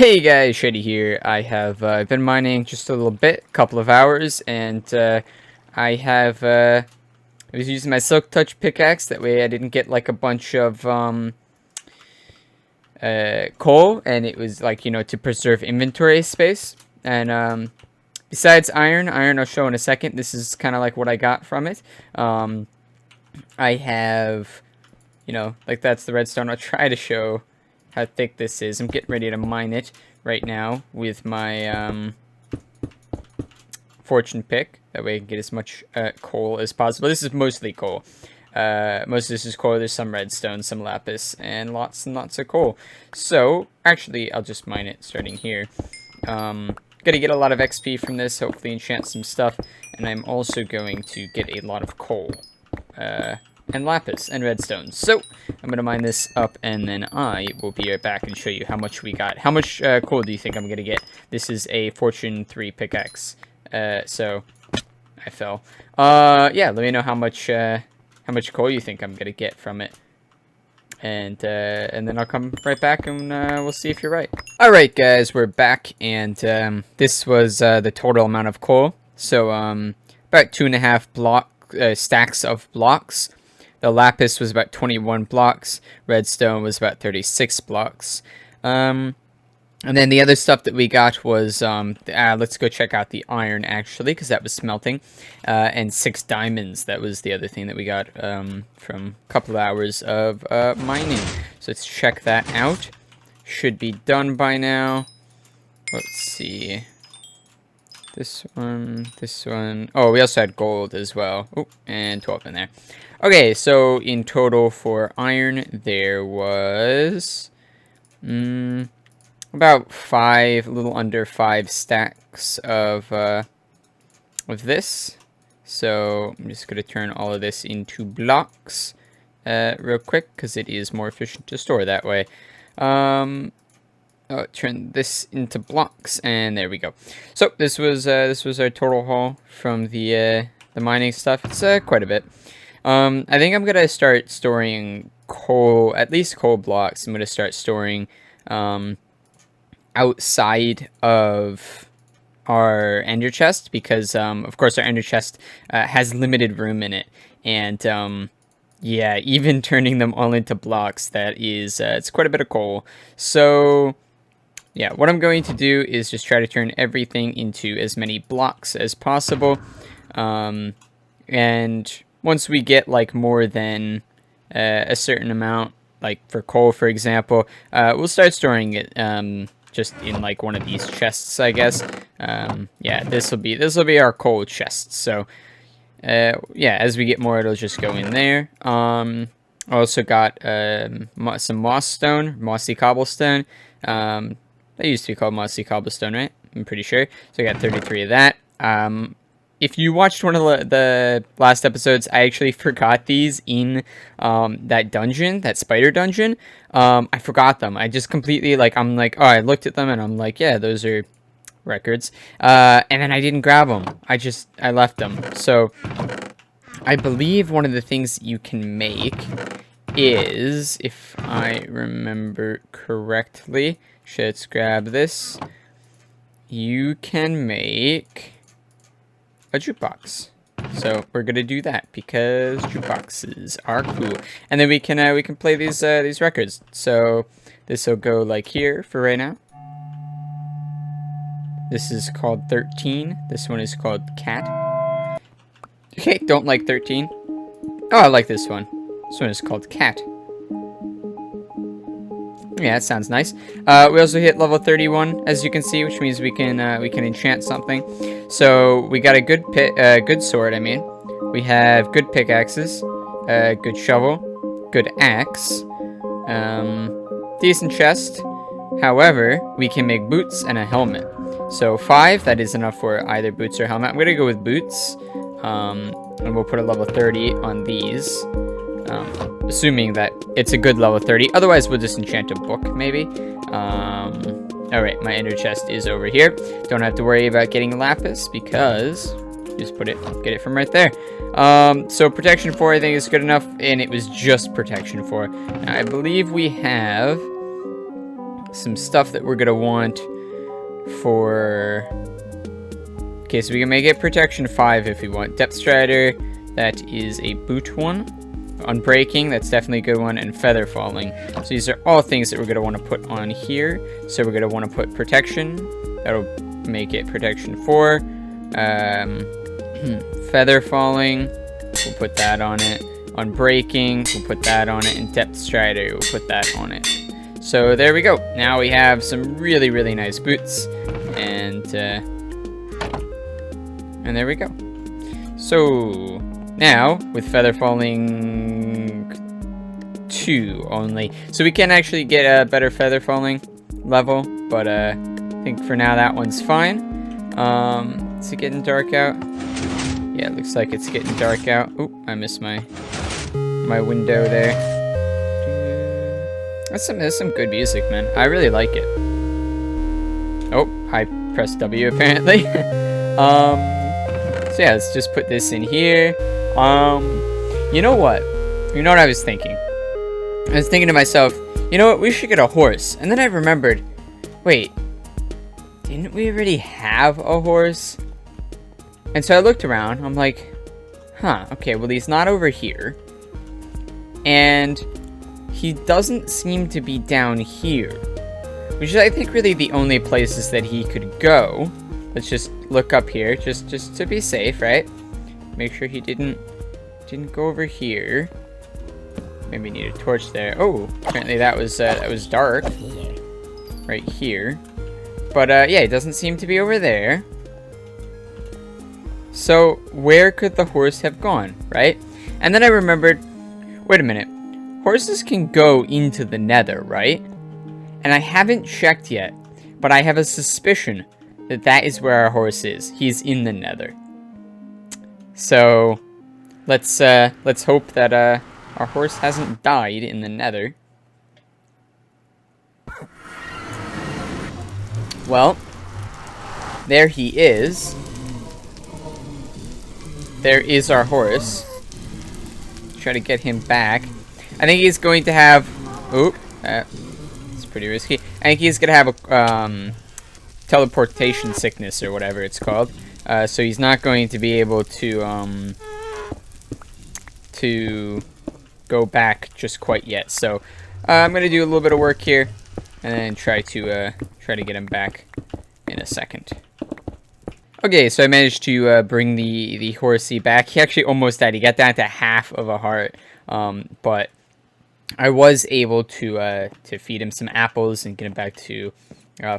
Hey guys, Shady here. I have been mining just a little bit, couple of hours, and I was using my Silk Touch pickaxe. That way I didn't get like a bunch of coal, and it was like, to preserve inventory space. And besides iron I'll show in a second. This is kind of like what I got from it. I have, like that's the redstone. I'll try to show how thick this is. I'm getting ready to mine it right now with my fortune pick. That way I can get as much coal as possible. This is mostly coal. Most of this is coal. There's some redstone, some lapis, and lots of coal. So, actually, I'll just mine it starting here. Gonna get a lot of XP from this, hopefully enchant some stuff, and I'm also going to get a lot of coal. And lapis and redstone. So I'm gonna mine this up, and then I will be right back and show you how much we got. How much coal do you think I'm gonna get? This is a Fortune 3 pickaxe. So I fell. Yeah, let me know how much coal you think I'm gonna get from it. And then I'll come right back, and we'll see if you're right. All right, guys, we're back, and this was the total amount of coal. So about 2.5 stacks of blocks. The lapis was about 21 blocks. Redstone was about 36 blocks. And then the other stuff that we got was, let's go check out the iron, actually, because that was smelting. And 6 diamonds. That was the other thing that we got from a couple of hours of mining. So let's check that out. Should be done by now. Let's see. This one. Oh, we also had gold as well. Oh, and 12 in there. Okay, so in total for iron, there was about 5, a little under 5 stacks of this. So I'm just gonna turn all of this into blocks real quick, because it is more efficient to store that way. Turn this into blocks, and there we go. So this was our total haul from the mining stuff. It's quite a bit. I think I'm gonna start storing coal, at least coal blocks. I'm gonna start storing outside of our ender chest, because of course our ender chest has limited room in it, and yeah, even turning them all into blocks, that is it's quite a bit of coal. So yeah, what I'm going to do is just try to turn everything into as many blocks as possible, and once we get like more than a certain amount, like for coal, for example, we'll start storing it just in like one of these chests, I guess. Yeah, this will be our coal chest. So yeah, as we get more, it'll just go in there. I also got some mossy cobblestone. They used to be called mossy cobblestone, right? I'm pretty sure. So I got 33 of that. If you watched one of the last episodes, I actually forgot these in that dungeon, that spider dungeon. I forgot them. I just completely, like, I'm like, oh, I looked at them and I'm like, yeah, those are records. And then I didn't grab them. I left them. So I believe one of the things you can make is, if I remember correctly, let's grab this. You can make a jukebox. So we're gonna do that because jukeboxes are cool, and then we can play these records. So this will go like here for right now. This is called 13. This one is called Cat. Okay, don't like 13. Oh, I like this one. This one is called Cat. Yeah, that sounds nice. We also hit level 31, as you can see, which means we can enchant something. So we got a good sword. I mean, we have good pickaxes, good shovel, good axe, decent chest. However, we can make boots and a helmet. So 5, that is enough for either boots or helmet. I'm gonna go with boots, and we'll put a level 30 on these. Assuming that it's a good level 30. Otherwise, we'll just enchant a book, maybe. Alright, my ender chest is over here. Don't have to worry about getting lapis, because just get it from right there. So protection 4, I think, is good enough, and it was just protection 4. Now, I believe we have some stuff that we're gonna want for... Okay, so we can make it protection 5 if we want. Depth Strider, that is a boot one. Unbreaking, that's definitely a good one. And Feather Falling. So these are all things that we're going to want to put on here. So we're going to want to put Protection. That'll make it protection 4. Feather Falling, we'll put that on it. Unbreaking, we'll put that on it. And Depth Strider, we'll put that on it. So there we go. Now we have some really, really nice boots. And there we go. So now with Feather Falling 2 only, so we can actually get a better Feather Falling level, but I think for now that one's fine. Is it getting dark out? Yeah, it looks like it's getting dark out. Oop, I missed my window there. That's some good music, man. I really like it. Oh, I pressed W apparently. So yeah, let's just put this in here. You know what? You know what I was thinking? I was thinking to myself, you know what? We should get a horse. And then I remembered, wait, didn't we already have a horse? And so I looked around. I'm like, huh, okay, well, he's not over here. And he doesn't seem to be down here, which is, I think, really the only places that he could go. Let's just look up here, just to be safe, right? Make sure he didn't go over here. Maybe need a torch there. Oh, apparently that was dark. Right here. But yeah, it doesn't seem to be over there. So where could the horse have gone, right? And then I remembered, wait a minute. Horses can go into the Nether, right? And I haven't checked yet, but I have a suspicion that is where our horse is. He's in the Nether. So let's hope that our horse hasn't died in the Nether. Well, there he is. There is our horse. Try to get him back. I think he's going to have... Oop, it's pretty risky. I think he's going to have a teleportation sickness or whatever it's called. So he's not going to be able to go back just quite yet. So I'm going to do a little bit of work here and then try to get him back in a second. Okay, so I managed to bring the horsey back. He actually almost died. He got down to half of a heart, but I was able to feed him some apples and get him back to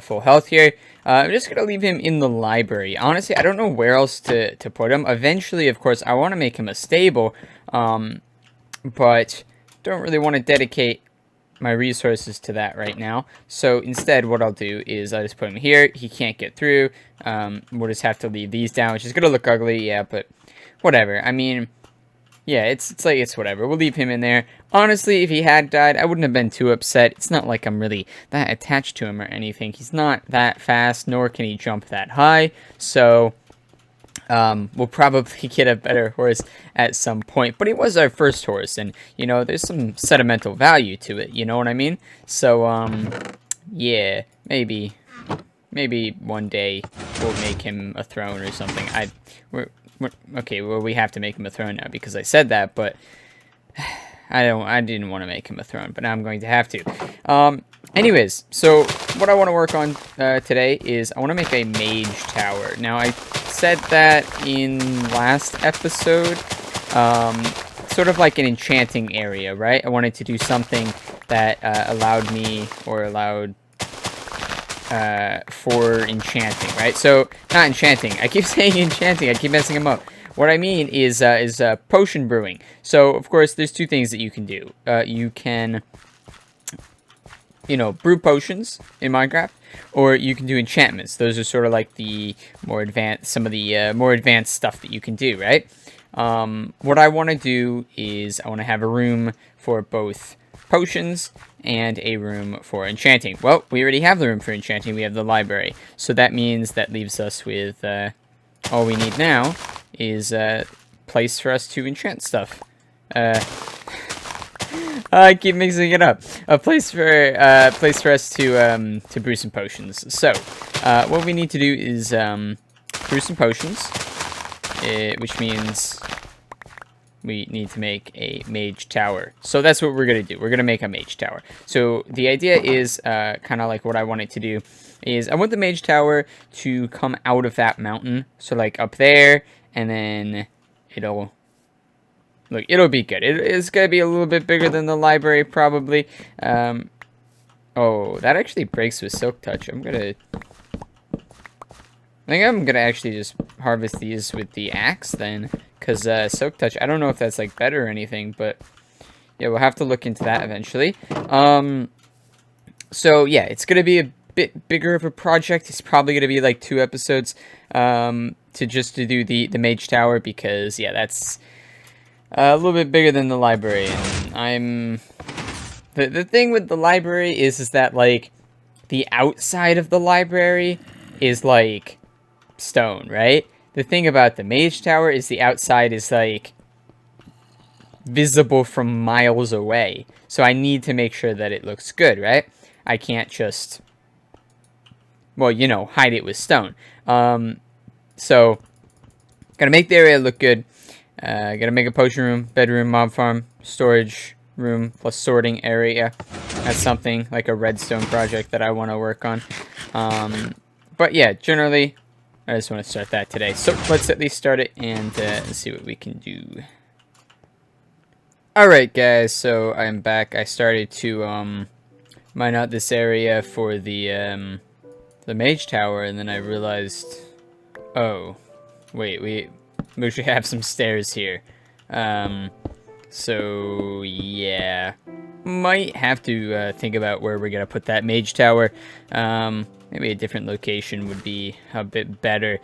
full health here. I'm just going to leave him in the library. Honestly, I don't know where else to put him. Eventually, of course, I want to make him a stable, but don't really want to dedicate my resources to that right now. So instead, what I'll do is I'll just put him here. He can't get through. We'll just have to leave these down, which is going to look ugly, yeah, but whatever. I mean, yeah, it's whatever. We'll leave him in there. Honestly, if he had died, I wouldn't have been too upset. It's not like I'm really that attached to him or anything. He's not that fast, nor can he jump that high. So we'll probably get a better horse at some point. But he was our first horse, and, you know, there's some sentimental value to it. You know what I mean? So, yeah, maybe one day we'll make him a throne or something. Okay, well, we have to make him a throne now because I said that, but I didn't want to make him a throne, but now I'm going to have to. Anyways, so what I want to work on today is I want to make a mage tower. Now, I said that in last episode, sort of like an enchanting area, right? I wanted to do something that allowed for enchanting, right? So, not enchanting. I keep saying enchanting. I keep messing them up. What I mean is potion brewing. So, of course, there's two things that you can do. You can, you know, brew potions in Minecraft, or you can do enchantments. Those are sort of like the more advanced, some of the more advanced stuff that you can do, right? What I want to do is I want to have a room for both potions and a room for enchanting. Well, we already have the room for enchanting. We have the library. So that means that leaves us with all we need now is a place for us to enchant stuff. I keep mixing it up. A place for us to brew some potions. So, what we need to do is brew some potions, which means we need to make a mage tower. So that's what we're gonna do. We're gonna make a mage tower. So the idea is kind of like what I wanted to do is I want the mage tower to come out of that mountain. So like up there, and then it'll be good. It's gonna be a little bit bigger than the library probably. Oh, that actually breaks with silk touch. I think I'm gonna actually just harvest these with the axe then, because silk touch, I don't know if that's like better or anything, but yeah, we'll have to look into that eventually. So yeah, it's gonna be a bit bigger of a project. It's probably gonna be like 2 episodes to do the mage tower, because yeah, that's a little bit bigger than the library. And the thing with the library is that like the outside of the library is like stone, right? The thing about the mage tower is the outside is like visible from miles away. So I need to make sure that it looks good, right? I can't just, well, you know, hide it with stone. So gotta make the area look good. Gotta make a potion room, bedroom, mob farm, storage room, plus sorting area. That's something like a redstone project that I want to work on. But yeah, generally, I just want to start that today. So let's at least start it and see what we can do. Alright guys, so I'm back. I started to mine out this area for the mage tower, and then I realized, oh, wait, we should have some stairs here. So yeah, might have to think about where we're gonna put that mage tower. Maybe a different location would be a bit better.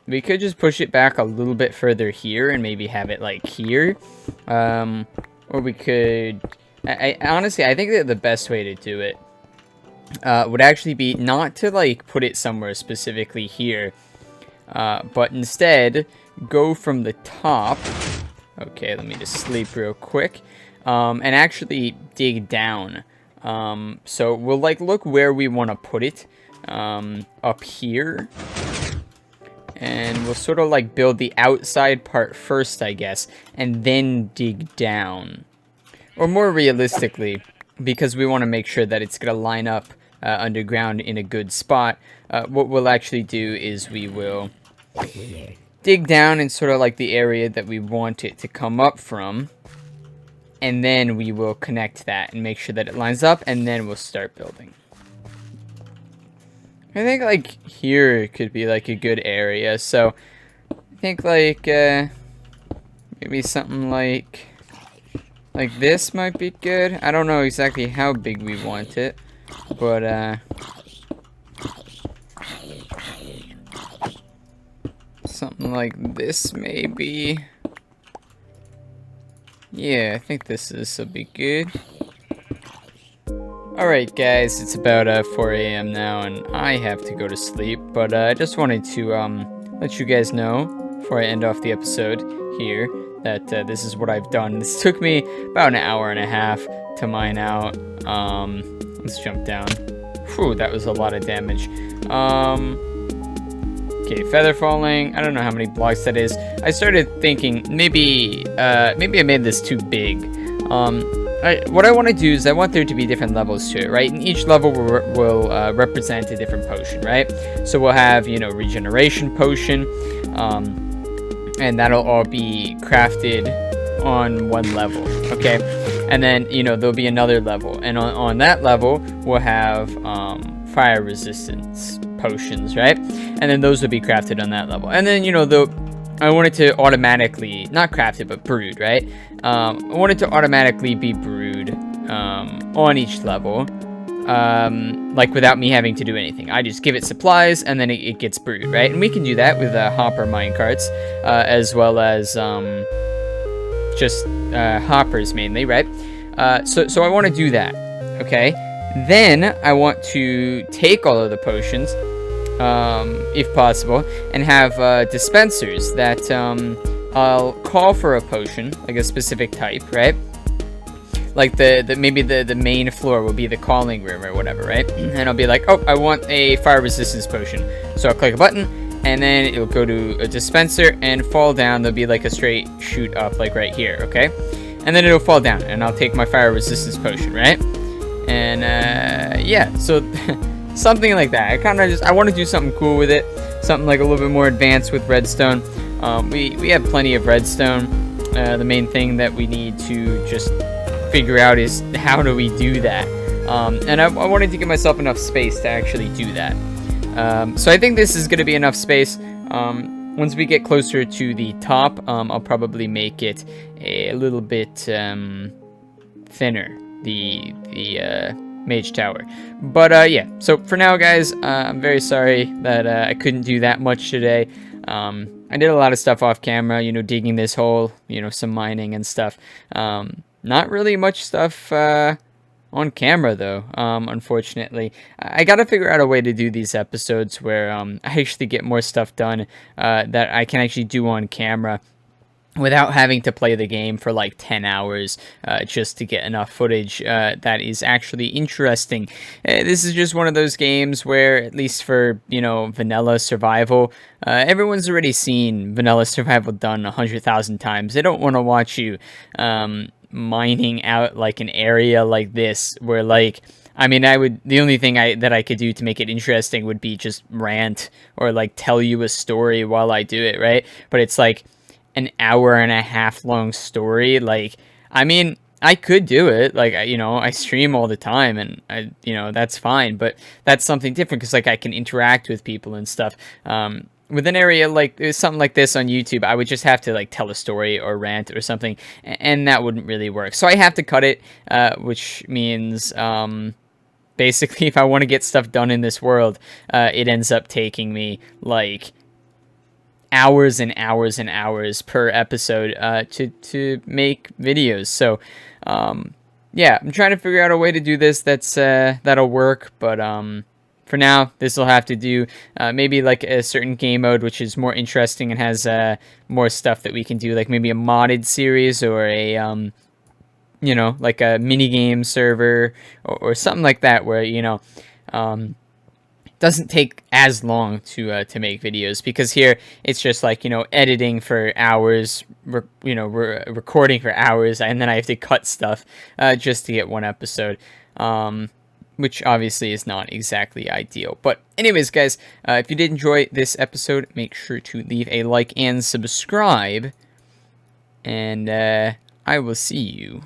We could just push it back a little bit further here and maybe have it like here. Or we could, honestly, I think that the best way to do it would actually be not to like put it somewhere specifically here, but instead go from the top. Okay, let me just sleep real quick. And actually dig down. So we'll like look where we want to put it up here, and we'll sort of like build the outside part first, I guess, and then dig down. Or more realistically, because we want to make sure that it's gonna line up underground in a good spot, what we'll actually do is we will dig down in sort of like the area that we want it to come up from, and then we will connect that and make sure that it lines up, and then we'll start building. I think like here could be like a good area, so I think like maybe something like this might be good. I don't know exactly how big we want it, but something like this maybe. Yeah, I think this will be good. Alright guys, it's about 4 a.m. now, and I have to go to sleep, but I just wanted to let you guys know, before I end off the episode here, that this is what I've done. This took me about an hour and a half to mine out. Let's jump down. Whew, that was a lot of damage. Okay, feather falling. I don't know how many blocks that is. I started thinking maybe I made this too big. What I want to do is I want there to be different levels to it, right? And each level will represent a different potion, right? So we'll have, you know, regeneration potion, and that'll all be crafted on one level, okay? And then, you know, there'll be another level, and on that level we'll have fire resistance potions, right? And then those will be crafted on that level. And then, you know, I want it to automatically, not crafted, but brewed, right? I want it to automatically be brewed on each level, like without me having to do anything. I just give it supplies, and then it gets brewed, right? And we can do that with hopper minecarts, as well as just hoppers mainly, right? So I want to do that, okay? Then I want to take all of the potions, if possible, and have dispensers that I'll call for a potion, like a specific type, right? like maybe the main floor will be the calling room or whatever, right? And I'll be like, oh, I want a fire resistance potion. So I'll click a button, and then it'll go to a dispenser and fall down. There'll be like a straight shoot up, like right here, okay? And then it'll fall down, and I'll take my fire resistance potion, right? And yeah, so something like that. I want to do something cool with it, something like a little bit more advanced with redstone. We have plenty of redstone. The main thing that we need to just figure out is how do we do that. And I wanted to give myself enough space to actually do that. So I think this is going to be enough space. Once we get closer to the top, I'll probably make it a little bit thinner, the Mage Tower. But yeah, so for now, guys, I'm very sorry that I couldn't do that much today. I did a lot of stuff off camera, you know, digging this hole, you know, some mining and stuff. Not really much stuff on camera, though, unfortunately. I gotta figure out a way to do these episodes where I actually get more stuff done that I can actually do on camera without having to play the game for like 10 hours just to get enough footage that is actually interesting. This is just one of those games where, at least for, you know, vanilla survival, everyone's already seen vanilla survival done 100,000 times. They don't want to watch you mining out like an area like this where, like, I mean, the only thing that I could do to make it interesting would be just rant or like tell you a story while I do it, right? But it's like an hour and a half long story. Like, I mean, I could do it. Like, you know, I stream all the time, and you know, that's fine. But that's something different because, like, I can interact with people and stuff. With an area like something like this on YouTube, I would just have to like tell a story or rant or something, and that wouldn't really work. So I have to cut it, which means basically, if I want to get stuff done in this world, it ends up taking me like hours and hours and hours per episode to make videos. So yeah, I'm trying to figure out a way to do this that'll work, but for now this will have to do. Maybe like a certain game mode which is more interesting and has more stuff that we can do, like maybe a modded series or a you know, like a mini game server or something like that, where, you know, doesn't take as long to make videos, because here it's just like, you know, editing for hours, recording for hours, and then I have to cut stuff just to get one episode, which obviously is not exactly ideal. But anyways, guys, if you did enjoy this episode, make sure to leave a like and subscribe, and I will see you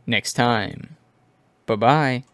next time. Bye-bye.